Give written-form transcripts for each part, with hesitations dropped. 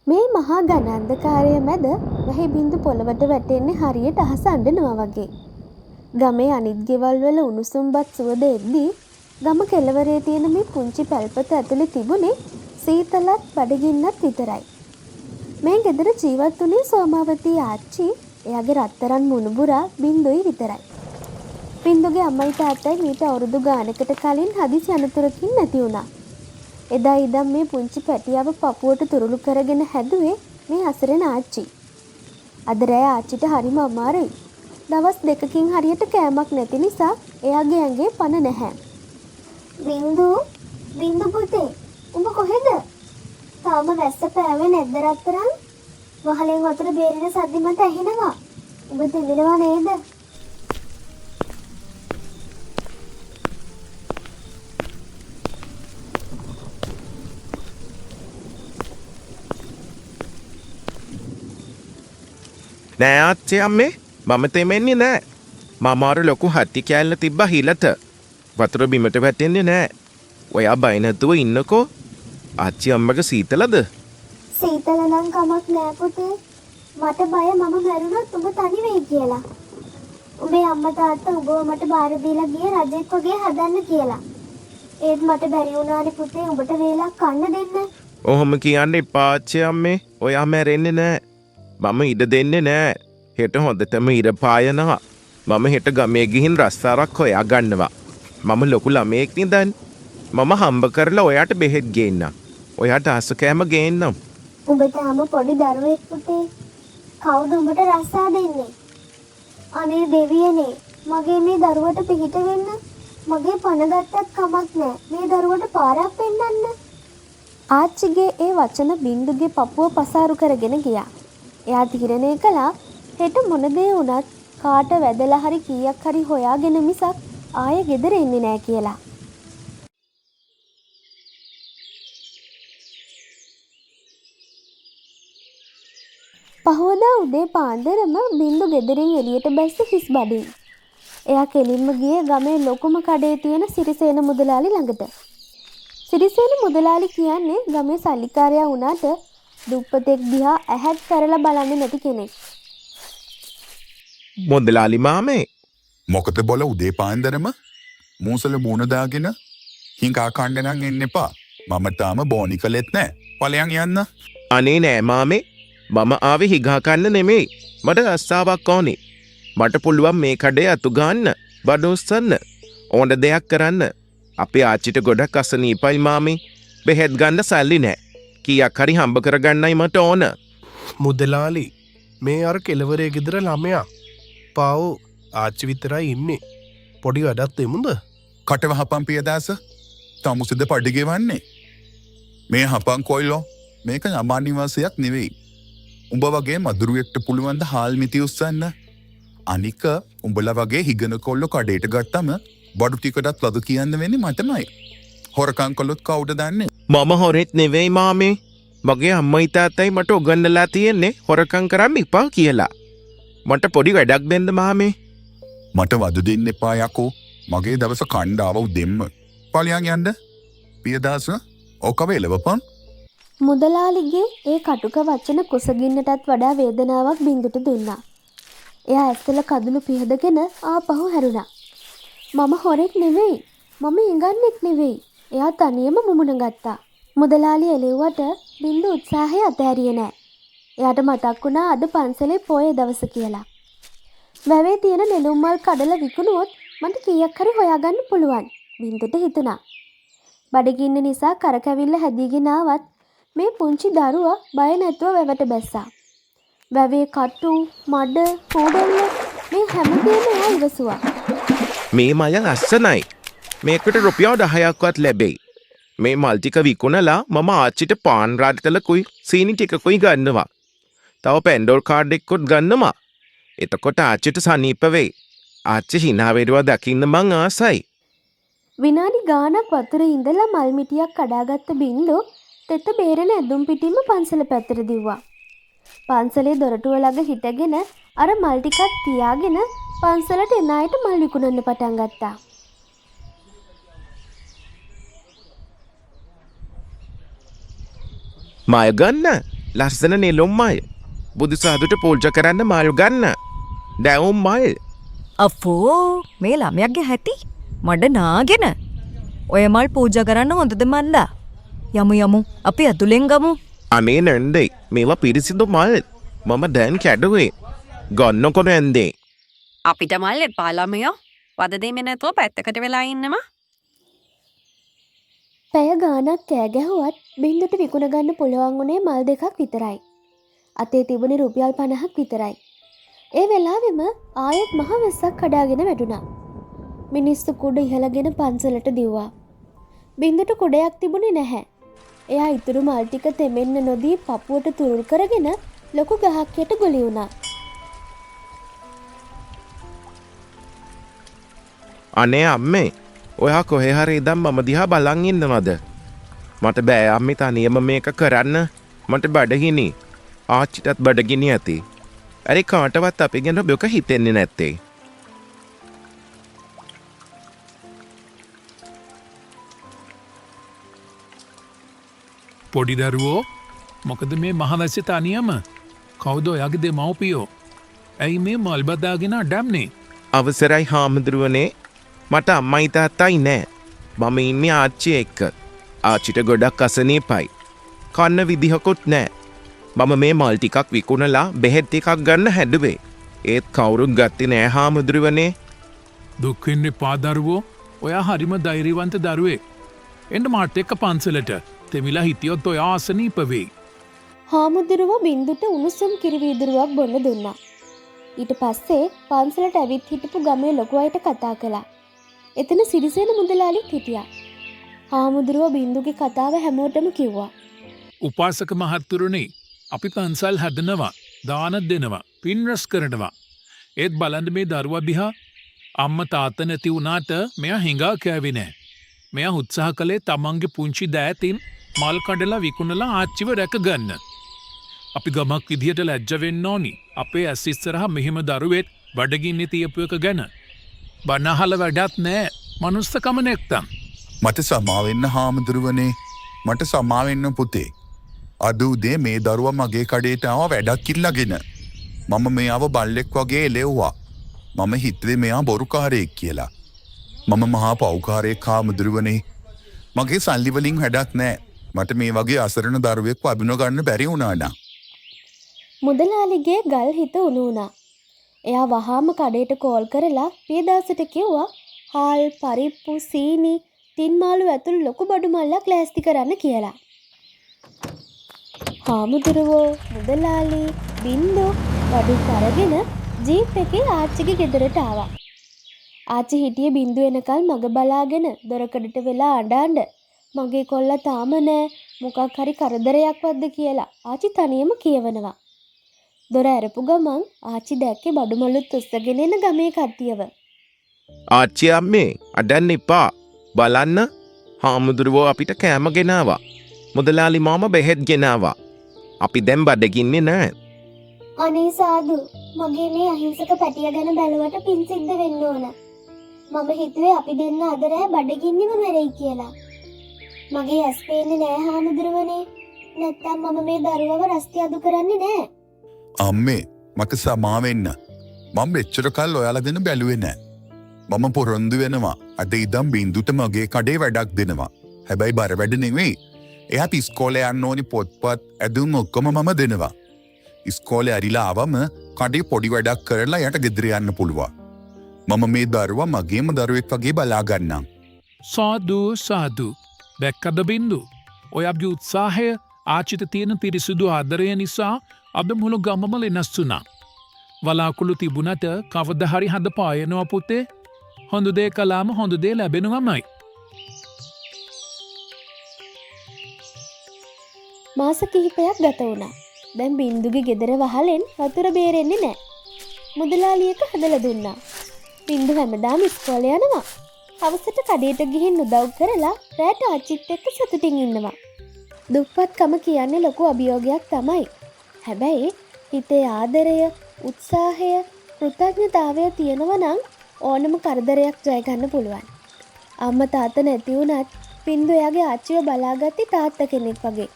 මේ මහා ඝන අන්ධකාරය මැද වැහි බින්දු පොළවට වැටෙන්නේ හරියට අහස අඬනවා වගේ. ගමේ අනිත් ගෙවල් වල උණුසුම්පත් සුවඳ එද්දී ගම කෙළවරේ තියෙන මේ පුංචි පැල්පත ඇතුලේ තිබුණේ සීතලත් බඩගින්නත් විතරයි. මේ ගෙදර ජීවත් වුණේ සෝමාවතී ආච්චි, එයාගේ රත්තරන් මුණුබුරා බින්දුයි විතරයි. බින්දුගේ අම්මයි තාත්තයි මීට අවුරුදු ගානකට කලින් හදිසි අනතුරකින් නැති වුණා. එදා ඉඳන් මේ පුංචි පැටියව පපුවට තුරුළු කරගෙන හැදුවේ මේ අසරණ ආච්චි. අද රෑ ආච්චිට හරිම අමාරුයි. දවස් දෙකකින් හරියට කෑමක් නැති නිසා එයාගේ ඇඟේ පණ නැහැ. බින්දු පුතේ, උඹ කොහෙද? තාම වැස්ස පෑවේ නැද්ද රත්තරන්? වහලෙන් වතුර බේරෙන සද්ද මට ඇහෙනවා. උඹ දෙමිනවා නේද? නෑ ආච්චි අම්මේ මම තෙමෙන්නේ නෑ. මම අර ලොකු හත්ති කෑල්ල තිබ්බා හිලට. වතුර බිමට වැටෙන්නේ නෑ. ඔයා බය නැතුව ඉන්නකෝ. ආච්චි අම්මගේ සීතලද? සීතල නම් කමක් නෑ පුතේ. මට බය මම මැරුණොත් උඹ තනි වෙයි කියලා. උඹේ අම්මා තාත්තා උඹව මට බාර දීලා ගියේ රජෙක් වගේ හදන්න කියලා. ඒත් මට බැරි වුණානේ පුතේ උඹට වේලක් කන්න දෙන්න. ඔහොම කියන්න එපා ආච්චි අම්මේ. ඔයා මැරෙන්නේ නෑ. මම ඉඩ දෙන්නේ නෑ. හෙට හොඳටම ඉර පායනවා. මම හෙට ගමේ ගිහින් රස්සාවක් හොයා ගන්නවා. මම ලොකු ළමයෙක් නිදන්. මම හම්බ කරලා ඔයාට බෙහෙත් ගේන්නම්. ඔයාට ආස කෑම ගේන්නම්. උඹ තාම පොඩි දරුවෙක් පුතේ. කවුද උඹට රස්සා දෙන්නේ? අනේ දෙවියනේ, මගේ මේ දරුවට පිහිට වෙන්න. මගේ පණ ගත්තත් කමක් නෑ. මේ දරුවට පාරක් පෙන්නන්න. ආච්චිගේ ඒ වචන බින්දුගේ පපුව පසාරු කරගෙන ගියා. එයා තීරණය කළා හෙට මොන දේ වුණත් කාට වැදලා හරි කීයක් හරි හොයාගෙන මිසක් ආයෙ ගෙදර එන්නේ නෑ කියලා. පහවදා උදේ පාන්දරම බින්දු ගෙදරින් එළියට බැස්ස හිස් බඩින්. එයා කෙලින්ම ගියේ ගමේ ලොකුම කඩේ තියෙන සිරිසේන මුදලාලි ළඟට. සිරිසේන මුදලාලි කියන්නේ ගමේ සල්ලිකාරයා වුණාට දුප්පතෙක් දිහා ඇහැත් කරලා බලන්නේ නැති කෙනෙක්. මුදලාලි මාමේ. මොකද බොල උදේ පාන්දරම මූසල මූණ දාගෙන හිඟා කන්න නම් එන්න එපා. මම තාම බෝනි කළෙත් නෑ. ඵලයන් යන්න. අනේ නෑ මාමේ. මම ආවේ හිඟා කන්න නෙමෙයි. මට රස්සාවක් ඕනේ. මට පුළුවන් මේ කඩේ අතු ගන්න, බඩ උස්සන්න, ඕන දෙයක් කරන්න. අපේ ආච්චිට ගොඩක් අසනීපයි මාමේ. බෙහෙත් ගන්න සල්ලි නෑ. කීයක් හරි හම්බ කරගන්නයි මට ඕන. මුදලාලි මේ අර කෙළවරේ ගෙදර ළමයා. පාව් ආච්චි විතරයි ඉන්නේ. පොඩි වැඩක් දෙමුද? කටව හපන් පියදාස. තමුසෙද පඩි ගෙවන්නේ. මේ හපන් කොයිලෝ. මේක අමානිවාසයක් නෙවෙයි. උඹ වගේ මදුරුවෙක්ට පුළුවන් ද හාල් මිටි උස්සන්න. අනික උඹලා වගේ හිගන කොල්ල කඩේට ගත්තම බඩු ටිකටත් ලද කියන්න වෙන්නේ මටමයි. හොරකම් කළොත් කවුද දන්නේ? මම හොරෙත් නෙවෙයි මාමේ. මගේ අම්මයි තාත්තයි මට උගන්වලා තියෙන්නේ හොරකම් කරන්න එපා කියලා. මට පොඩි වැඩක් දෙන්න මාමේ. මට වද දෙන්න එපා යකෝ. මගේ දවස කණ්ඩාව දෙන්න. ඵලයන් යන්න. පියදාස ඔකව එලවපන්. මුදලාලිගේ ඒ කටුක වචන කුසගින්නටත් වඩා වේදනාවක් බින්දුට දුන්නා. එයා ඇස්වල කඳුළු පිහදගෙන ආපහු හැරුණා. මම හොරෙක් නෙවෙයි. මම ඉඟන්නෙක් නෙවෙයි. එයා තනියම මුමුණ ගත්තා. මුදලාලි එළෙව්වට බින්දු උත්සාහය අතහැරියේ නෑ. එයාට මතක් වුණා අද පන්සලේ පොය දවස කියලා. වැවේ තියෙන නෙළුම් මල් කඩලා විකුණුවොත් මට කීයක් හරි හොයාගන්න පුළුවන්. බින්දුට හිතුණා. බඩගින්න නිසා කරකැවිල්ල හැදීගෙන ආවත් මේ පුංචි දරුවා බය නැතුව වැවට බැස්සා. වැවේ කටු, මඩ, කූඩල්ල මේ හැමදේම එයා ඉවසුවා. මේ මය ලස්සනයි. මේකට රුපියල් 10ක්වත් ලැබෙයි. මේ මල් ටික විකුණලා මම ආච්චිට පාන් රාට්ටලකුයි සීනි ටිකකුයි ගන්නවා. තව පෙන්ඩෝල් කාඩ් එකකුත් ගන්නවා. එතකොට ආච්චිට සනීප වෙයි. ආච්චි hina වෙරුවා දකින්න මං ආසයි. විනාඩි ගාණක් වතුරේ ඉඳලා මල් මිටියක් කඩාගත්ත බින්දු තෙත බේරෙන ඇඳුම් පිටින්ම පන්සල පැත්තට දිව්වා. පන්සලේ දොරටුව ළඟ හිටගෙන අර මල් ටිකක් තියාගෙන පන්සලට එන අයට මල් විකුණන්න පටන් ගත්තා. මය ගන්න ලස්සන නෙළුම් මල්. බුදුසාදුට පූජා කරන්න මල් ගන්න. දැවුම් මල්. අපෝ මේ ළමයක්ගේ හැටි මඩ නාගෙන ඔය මල් පූජා කරන්න හොඳද මල්ලා? යමු යමු අපි ඇතුලෙන් ගමු. අනේ නැන්දේ මේවා පිරිසිදු මල්. මම දැන් කැඩුවේ. ගන්නකො නැන්දේ. අපිට මල් එපා ළමයෝ. වද දෙන්නේ නැතුව පැත්තකට වෙලා ඉන්නවා. පැය ගානක් කෑ ගැහුවත් බින්දුට විකුණ ගන්න පුළුවන් වුණේ මල් දෙකක් විතරයි. අතේ තිබුණේ රුපියල් 50ක් විතරයි. ඒ වෙලාවෙම ආයෙත් මහ වැස්සක් කඩාගෙන වැටුණා. මිනිස්සු කුඩ ඉහළගෙන පන්සලට දිව්වා. බින්දුට කුඩයක් තිබුණේ නැහැ. එයා ඉතුරු මල් ටික තෙමෙන්න නොදී පපුවට තුරුල් කරගෙන ලොකු ගහක් යට ගොලි වුණා. අනේ අම්මේ ඔයා කොහේ හරි ඉඳන් මම දිහා බලන් ඉන්නවද? මට බෑ අම්මේ තනියම මේක කරන්න. මට බඩගිනි. ආච්චිටත් බඩගිනි ඇති. අरे කාටවත් අපි ගැන ඔබක හිතෙන්නේ නැත්තේ. පොඩි දරුවෝ මොකද මේ මහවැස්සේ තනියම? කවුද ඔයාගේ දෙමව්පියෝ? ඇයි මේ මල් බදාගෙන අඩම්නේ? අවසරයි හාමුදුරුවනේ. මට අම්මයි තාත්තයි නෑ. මම ඉන්නේ ආච්චි එක්ක. ආච්චිට ගොඩක් අසනීපයි. කන්න විදිහකුත් නෑ. මම මේ මල් ටිකක් විකුණලා බෙහෙත් ටිකක් ගන්න හැදුවේ. ඒත් කවුරුත් ගත්තේ නෑ හාමුදුරුවනේ. දුක් වෙන්න එපා දරුවෝ. ඔයා හරිම ධෛර්යවන්ත දරුවෙක්. එන්න මාත් එක්ක පන්සලට. තෙමිලා හිටියොත් ඔයා අසනීප වෙයි. හාමුදුරුවෝ බින්දුට උණුසුම් කිරි වීදුරුවක් බොන්න දුන්නා. ඊට පස්සේ පන්සලට ඇවිත් හිටපු ගමේ ලොකු අයට කතා කළා. එතන සිරිසේන මුදලාලිත් හිටියා. හාමුදුරුවෝ බින්දුගේ කතාව හැමෝටම කිව්වා. උපාසක මහත්තුරුනේ අපි පන්සල් හදනවා, දාන දෙනවා, පින් රැස් කරනවා. ඒත් බලන්න මේ දරුවා දිහා. අම්මා තාත්තා නැති වුණාට මෙයා හිඟා කෑවේ නෑ. මෙයා උත්සාහ කළේ තමන්ගේ පුංචි දෑතින් මල් කඩලා විකුණලා ආච්චිව රැක ගන්න. අපි ගමක් විදියට ලැජ්ජ වෙන්න ඕනි. අපේ ඇස් ඉස්සරහා මෙහෙම දරුවෙක් බඩගින්නේ තියපු එක ගැන. බනහල වැඩක් නෑ. මනුස්සකම නැත්තම්. මට සමාවෙන්න හාමුදුරුවනේ. මට සමාවෙන්න පුතේ. අද උදේ මේ දරුවා මගේ කඩේට ආව වැඩක් ඉල්ලගෙන. මම මෙයාව බල්ලෙක් වගේ එලෙව්වා. මම හිතුවේ මෙයා බොරුකාරයෙක් කියලා. මම මහා පව්කාරයෙක් හාමුදුරුවනේ. මගේ සල්ලි වලින් වැඩක් නෑ. මට මේ වගේ අසරණ දරුවෙක් වඳුන ගන්න බැරි වුණා නා. මුදලාලිගේ ගල් හිත උණු වුණා. එයා වහාම කඩේට කෝල් කරලා පියදාසට කිව්වා හාල්, පරිප්පු, සීනි, තින් මාළු ඇතුළු ලොකු බඩු මල්ලක් ලෑස්ති කරන්න කියලා. හාමුදුරුවෝ, මුදලාලි, බින්දු බඩු කරගෙන ජීප් එකේ ආච්චිගේ ගෙදරට ආවා. ආච්චි හිටියේ බින්දු එනකල් මග බලාගෙන දොරකඩට වෙලා අඬ මගේ කොල්ලා තාම නෑ, මොකක් හරි කරදරයක්වත්ද කියලා ආච්චි තනියම කියවනවා. දොර ඇරපු ගමන් ආච්චි දැක්කේ බඩුමලුත් උස්සගෙන එන ගමේ කට්ටියව. ආච්චි අම්මේ අඩන්න එපා. බලන්න හාමුදුරුවෝ අපිට කෑම ගෙනාවා. මුදලාලි මාම බෙහෙත් ගෙනාවා. අපි දැන් බඩගින්නේ නෑ. අනේ සාදු මගේ මේ අහිංසක පැටිය ගැන බැලුවට පින් සිද්ධ වෙන්න ඕන. මම හිතුවේ අපි දෙන්න අද රෑ බඩගින්නෙම මැරෙයි කියලා. මගේ ඇස් පේන්නේ නෑ හාමුදුරුවනේ. නැත්තම් මම මේ දරුවව රස්ති අදු කරන්නේ නෑ. අම්මේ මට සමාවෙන්න. මම මෙච්චර කල් ඔයාලා දෙන බැලුවේ නෑ. මම පොරොන්දු වෙනවා අද ඉදම් බින්දුට මගේ කඩේ වැඩක් දෙනවා. හැබැයි බර වැඩ නෙවෙයි. එයාට ඉස්කෝලේ යන්න ඕනි පොත්පත් ඇඳුම් ඔක්කොම මම දෙනවා. ඉස්කෝලේ ඇරිලා ආවම කඩේ පොඩි වැඩක් කරලා යට ගෙදර යන්න පුළුවන්. මම මේ දරුවා මගේම දරුවෙක් වගේ බලා ගන්නම්. සාදු සාදු. දැක්කද බින්දු? ඔයාගේ උත්සාහය ආච්චිට තියෙන පිරිසිදු ආදරය නිසා අද මුළු ගමම වෙනස් වුණා. වලාකුළු තිබුණට කවදා හරි හඳ පායනවා පුතේ. හොඳ දේ කළාම හොඳ දේ ලැබෙනවමයි. මාස කිහිපයක් ගත වුණා. දැන් බින්දුගේ ගෙදර වහලෙන් වතුර බේරෙන්නේ නැහැ. මුදලාලියක හදලා දුන්නා. බින්දු හැමදාම ඉස්කෝලේ යනවා. හවසට කඩේට ගිහින් උදව් කරලා රැට ආච්චිත් එක්ක සතුටින් ඉන්නවා. දුප්පත්කම කියන්නේ ලොකු අභියෝගයක් තමයි. හැබැයි හිතේ ආදරය, උත්සාහය, කෘතඥතාවය තියෙනවා නම් ඕනම කරදරයක් ජය ගන්න පුළුවන්. අම්මා තාත්තා නැති වුණත් බින්දු එයාගේ ආච්චිව බලාගatti තාත්තා කෙනෙක් වගේ.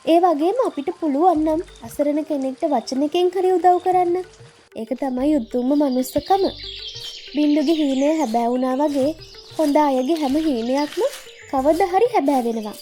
ඒ වගේම අපිට පුළුවන් නම් අසරණ කෙනෙක්ට වචනකින් හරි උදව් කරන්න. ඒක තමයි උතුම්ම මනුස්සකම. බින්දුගේ හීනය හැබෑ වුණා වගේ හොඳ අයගේ හැම හීනයක්ම කවදා හරි හැබෑ වෙනවා.